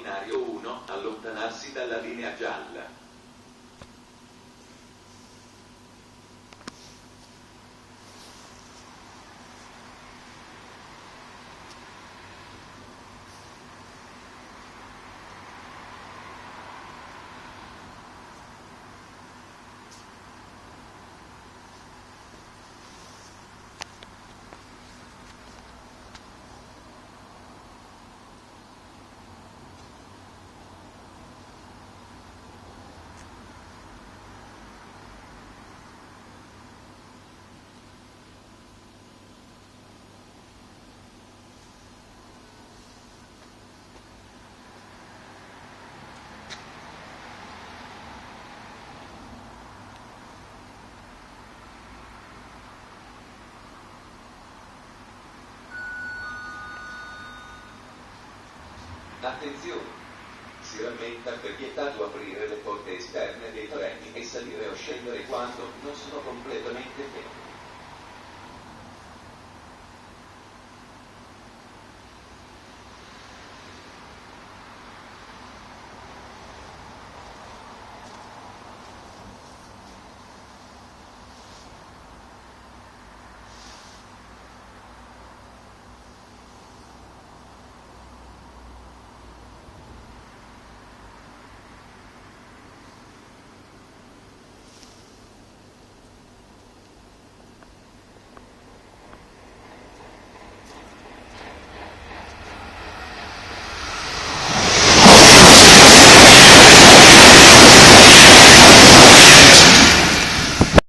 binario 1, allontanarsi dalla linea gialla. Attenzione! Si rammenta per vietato aprire le porte esterne dei treni e salire o scendere quando non sono completamente fermi.